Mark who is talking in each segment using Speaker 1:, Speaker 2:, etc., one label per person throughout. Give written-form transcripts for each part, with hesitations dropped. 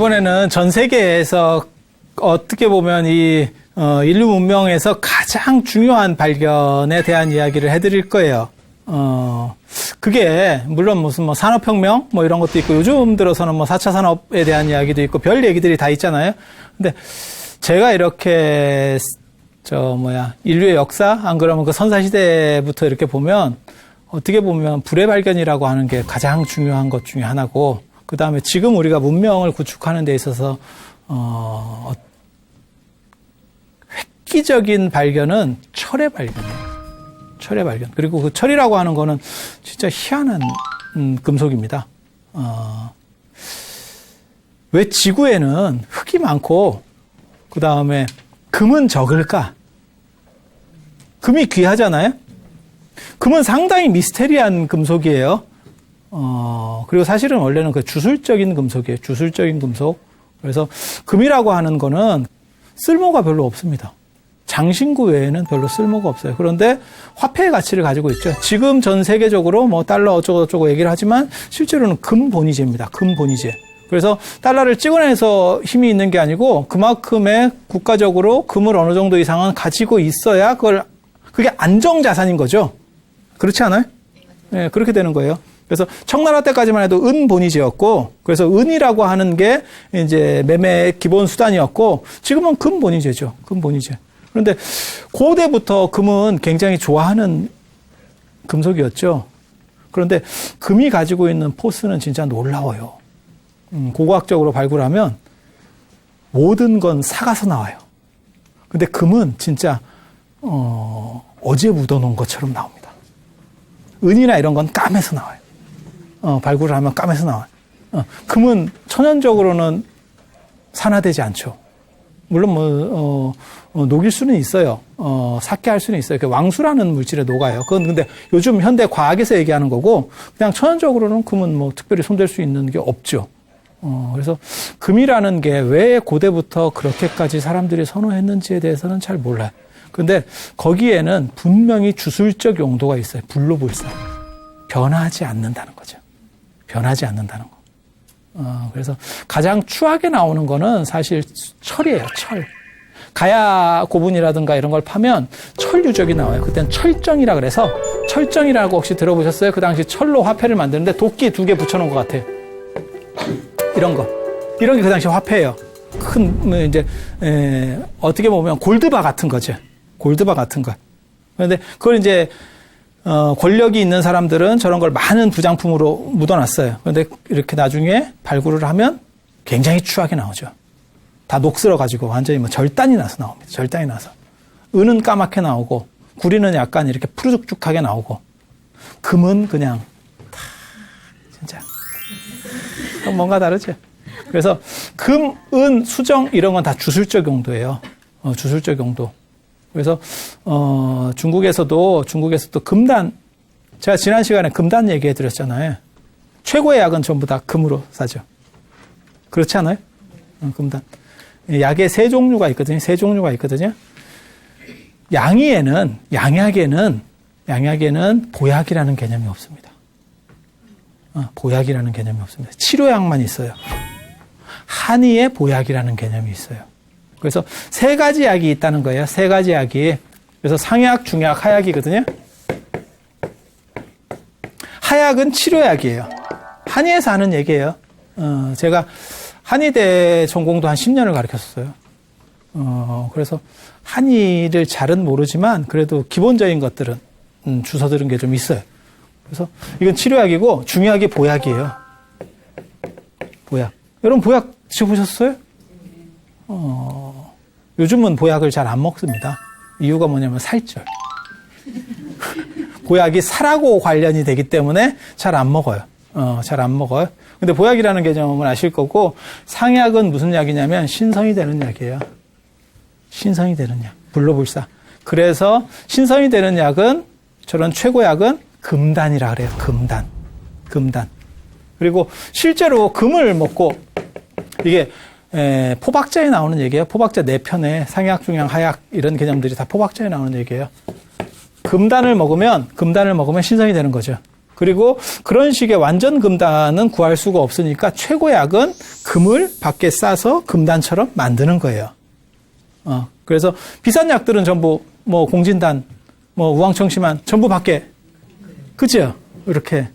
Speaker 1: 이번에는 전 세계에서 어떻게 보면 이 인류 문명에서 가장 중요한 발견에 대한 이야기를 해드릴 거예요. 그게 물론 무슨 뭐 산업혁명 뭐 이런 것도 있고 요즘 들어서는 뭐 4차 산업에 대한 이야기도 있고 별 얘기들이 다 있잖아요. 근데 제가 이렇게 인류의 역사 안 그러면 그 선사시대부터 이렇게 보면 어떻게 보면 불의 발견이라고 하는 게 가장 중요한 것 중에 하나고, 그 다음에 지금 우리가 문명을 구축하는 데 있어서 획기적인 발견은 철의 발견이에요. 철의 발견. 그리고 그 철이라고 하는 거는 진짜 희한한 금속입니다. 왜 지구에는 흙이 많고 그 다음에 금은 적을까? 금이 귀하잖아요. 금은 상당히 미스테리한 금속이에요. 그리고 사실은 원래는 그 주술적인 금속이에요. 주술적인 금속. 그래서 금이라고 하는 거는 쓸모가 별로 없습니다. 장신구 외에는 별로 쓸모가 없어요. 그런데 화폐의 가치를 가지고 있죠. 지금 전 세계적으로 뭐 달러 어쩌고저쩌고 얘기를 하지만 실제로는 금본위제입니다. 금본위제. 그래서 달러를 찍어내서 힘이 있는 게 아니고 그만큼의 국가적으로 금을 어느 정도 이상은 가지고 있어야 그게 안정자산인 거죠. 그렇지 않아요? 네, 그렇게 되는 거예요. 그래서 청나라 때까지만 해도 은본위제였고, 그래서 은이라고 하는 게 이제 매매의 기본 수단이었고, 지금은 금본위제죠. 금본위제. 그런데 고대부터 금은 굉장히 좋아하는 금속이었죠. 그런데 금이 가지고 있는 포스는 진짜 놀라워요. 고고학적으로 발굴하면 모든 건 사가서 나와요. 근데 금은 진짜 어제 묻어놓은 것처럼 나옵니다. 은이나 이런 건 까매서 나와요. 발굴을 하면 까매서 나와요. 금은 천연적으로는 산화되지 않죠. 물론 녹일 수는 있어요. 삭개할 수는 있어요. 왕수라는 물질에 녹아요. 그건 근데 요즘 현대 과학에서 얘기하는 거고, 그냥 천연적으로는 금은 뭐 특별히 손댈 수 있는 게 없죠. 그래서 금이라는 게 왜 고대부터 그렇게까지 사람들이 선호했는지에 대해서는 잘 몰라요. 근데 거기에는 분명히 주술적 용도가 있어요. 불로불사. 변하지 않는다는 거죠. 변하지 않는다는 거. 그래서 가장 추하게 나오는 거는 사실 철이에요. 철. 가야 고분이라든가 이런 걸 파면 철 유적이 나와요. 그때는 철정이라 그래서, 철정이라고 혹시 들어보셨어요? 그 당시 철로 화폐를 만드는데 도끼 2개 붙여놓은 것 같아요. 이런 거. 이런 게 그 당시 화폐예요. 이제 어떻게 보면 골드바 같은 거죠. 골드바 같은 거. 그런데 그걸 이제 권력이 있는 사람들은 저런 걸 많은 부장품으로 묻어놨어요. 그런데 이렇게 나중에 발굴을 하면 굉장히 추하게 나오죠. 다 녹슬어가지고 완전히 뭐 절단이 나서 나옵니다. 절단이 나서. 은은 까맣게 나오고, 구리는 약간 이렇게 푸르죽죽하게 나오고, 금은 그냥 다 진짜 뭔가 다르죠. 그래서 금, 은, 수정 이런 건 다 주술적 용도예요. 주술적 용도. 그래서 중국에서도 금단, 제가 지난 시간에 금단 얘기해 드렸잖아요. 최고의 약은 전부 다 금으로 사죠. 그렇지 않아요? 금단. 약의 세 종류가 있거든요. 세 종류가 있거든요. 양약에는 보약이라는 개념이 없습니다. 보약이라는 개념이 없습니다. 치료약만 있어요. 한의에 보약이라는 개념이 있어요. 그래서 세 가지 약이 있다는 거예요. 세 가지 약이. 그래서 상약, 중약, 하약이거든요. 하약은 치료약이에요. 한의에서 하는 얘기예요. 제가 한의대 전공도 한 10년을 가르쳤어요. 그래서 한의를 잘은 모르지만 그래도 기본적인 것들은 주워 들은 게 좀 있어요. 그래서 이건 치료약이고 중약이 보약이에요. 보약. 여러분 보약 드셔보셨어요? 요즘은 보약을 잘 안 먹습니다. 이유가 뭐냐면 살쪄요. 보약이 살하고 관련이 되기 때문에 잘 안 먹어요. 잘 안 먹어요. 근데 보약이라는 개념은 아실 거고, 상약은 무슨 약이냐면 신성이 되는 약이에요. 신성이 되는 약. 불로불사. 그래서 신성이 되는 약은, 저런 최고약은 금단이라 그래요. 금단. 그리고 실제로 금을 먹고, 이게 포박자에 나오는 얘기예요. 포박자 4편에 상약, 중약, 하약 이런 개념들이 다 포박자에 나오는 얘기예요. 금단을 먹으면 신성이 되는 거죠. 그리고 그런 식의 완전 금단은 구할 수가 없으니까 최고약은 금을 밖에 싸서 금단처럼 만드는 거예요. 그래서 비싼 약들은 전부 뭐 공진단, 뭐 우황청심환 전부 밖에, 그죠? 이렇게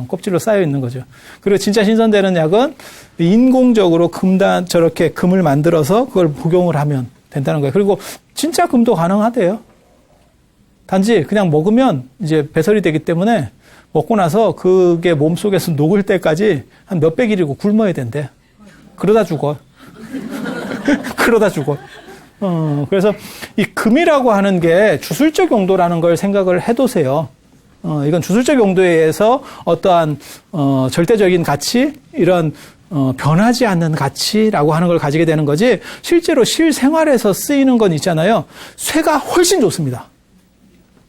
Speaker 1: 껍질로 쌓여 있는 거죠. 그리고 진짜 신선되는 약은 인공적으로 금단 저렇게 금을 만들어서 그걸 복용을 하면 된다는 거예요. 그리고 진짜 금도 가능하대요. 단지 그냥 먹으면 이제 배설이 되기 때문에 먹고 나서 그게 몸속에서 녹을 때까지 한 몇백 일이고 굶어야 된대. 그러다 죽어. 그러다 죽어. 그래서 이 금이라고 하는 게 주술적 용도라는 걸 생각을 해두세요. 이건 주술적 용도에 의해서 어떠한 절대적인 가치, 이런 변하지 않는 가치라고 하는 걸 가지게 되는 거지, 실제로 실생활에서 쓰이는 건 있잖아요. 쇠가 훨씬 좋습니다.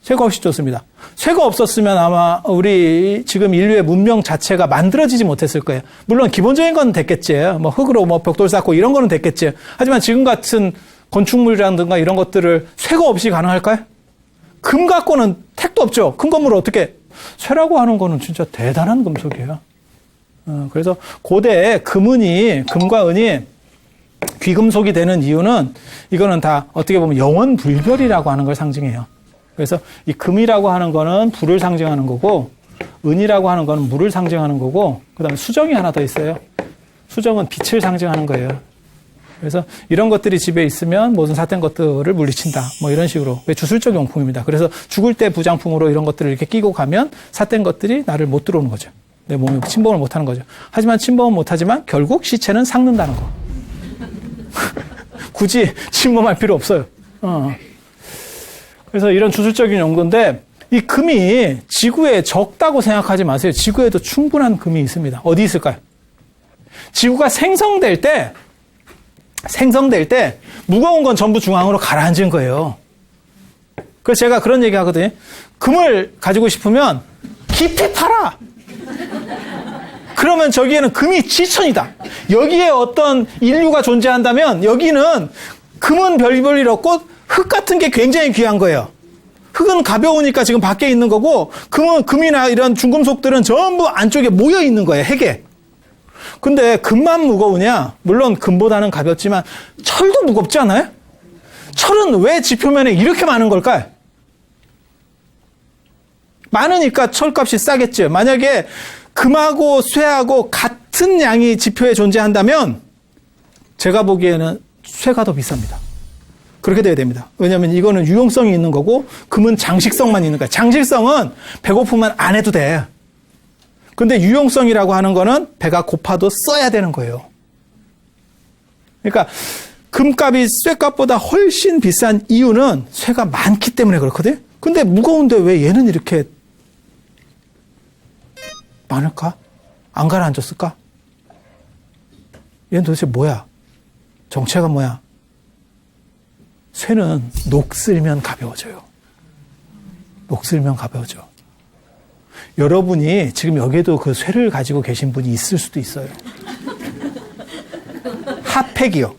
Speaker 1: 쇠가 훨씬 좋습니다. 쇠가 없었으면 아마 우리 지금 인류의 문명 자체가 만들어지지 못했을 거예요. 물론 기본적인 건 됐겠지. 뭐 흙으로 뭐 벽돌 쌓고 이런 거는 됐겠지. 하지만 지금 같은 건축물이라든가 이런 것들을 쇠가 없이 가능할까요? 금 갖고는 택도 없죠. 큰 건물을 어떻게. 쇠라고 하는 거는 진짜 대단한 금속이에요. 그래서 고대에 금과 은이 귀금속이 되는 이유는, 이거는 다 어떻게 보면 영원 불멸이라고 하는 걸 상징해요. 그래서 이 금이라고 하는 거는 불을 상징하는 거고, 은이라고 하는 거는 물을 상징하는 거고, 그 다음에 수정이 하나 더 있어요. 수정은 빛을 상징하는 거예요. 그래서 이런 것들이 집에 있으면 모든 삿된 것들을 물리친다. 뭐 이런 식으로. 주술적 용품입니다. 그래서 죽을 때 부장품으로 이런 것들을 이렇게 끼고 가면 삿된 것들이 나를 못 들어오는 거죠. 내 몸에 침범을 못 하는 거죠. 하지만 침범은 못 하지만 결국 시체는 삭는다는 거. 굳이 침범할 필요 없어요. 그래서 이런 주술적인 용도인데, 이 금이 지구에 적다고 생각하지 마세요. 지구에도 충분한 금이 있습니다. 어디 있을까요? 지구가 생성될 때 무거운 건 전부 중앙으로 가라앉은 거예요. 그래서 제가 그런 얘기 하거든요. 금을 가지고 싶으면 깊이 파라. 그러면 저기에는 금이 지천이다. 여기에 어떤 인류가 존재한다면 여기는 금은 별볼 일 없고 흙 같은 게 굉장히 귀한 거예요. 흙은 가벼우니까 지금 밖에 있는 거고, 금이나 이런 중금속들은 전부 안쪽에 모여 있는 거예요, 핵에. 근데 금만 무거우냐? 물론 금보다는 가볍지만 철도 무겁지 않아요? 철은 왜 지표면에 이렇게 많은 걸까요? 많으니까 철값이 싸겠죠. 만약에 금하고 쇠하고 같은 양이 지표에 존재한다면 제가 보기에는 쇠가 더 비쌉니다. 그렇게 돼야 됩니다. 왜냐하면 이거는 유용성이 있는 거고, 금은 장식성만 있는 거예요. 장식성은 배고프면 안 해도 돼. 근데 유용성이라고 하는 거는 배가 고파도 써야 되는 거예요. 그러니까 금값이 쇠값보다 훨씬 비싼 이유는 쇠가 많기 때문에 그렇거든. 근데 무거운데 왜 얘는 이렇게 많을까? 안 가라앉았을까? 얘는 도대체 뭐야? 정체가 뭐야? 쇠는 녹슬면 가벼워져요. 녹슬면 가벼워져. 여러분이 지금 여기에도 그 쇠를 가지고 계신 분이 있을 수도 있어요. 핫팩이요.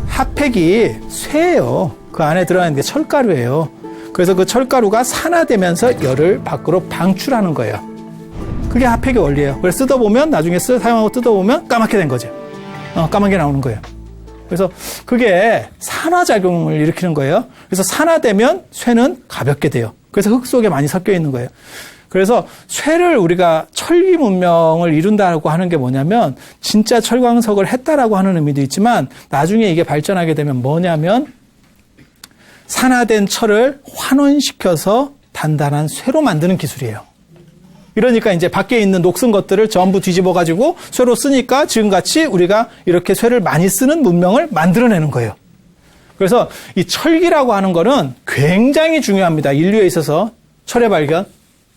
Speaker 1: 핫팩이 쇠예요. 그 안에 들어가는 게 철가루예요. 그래서 그 철가루가 산화되면서 열을 밖으로 방출하는 거예요. 그게 핫팩의 원리예요. 그래서 뜯어보면, 나중에 사용하고 뜯어보면 까맣게 된 거죠. 까맣게 나오는 거예요. 그래서 그게 산화작용을 일으키는 거예요. 그래서 산화되면 쇠는 가볍게 돼요. 그래서 흙 속에 많이 섞여 있는 거예요. 그래서 쇠를 우리가 철기 문명을 이룬다고 하는 게 뭐냐면, 진짜 철광석을 했다라고 하는 의미도 있지만, 나중에 이게 발전하게 되면 뭐냐면, 산화된 철을 환원시켜서 단단한 쇠로 만드는 기술이에요. 이러니까 이제 밖에 있는 녹슨 것들을 전부 뒤집어가지고 쇠로 쓰니까 지금같이 우리가 이렇게 쇠를 많이 쓰는 문명을 만들어내는 거예요. 그래서 이 철기라고 하는 거는 굉장히 중요합니다. 인류에 있어서 철의 발견.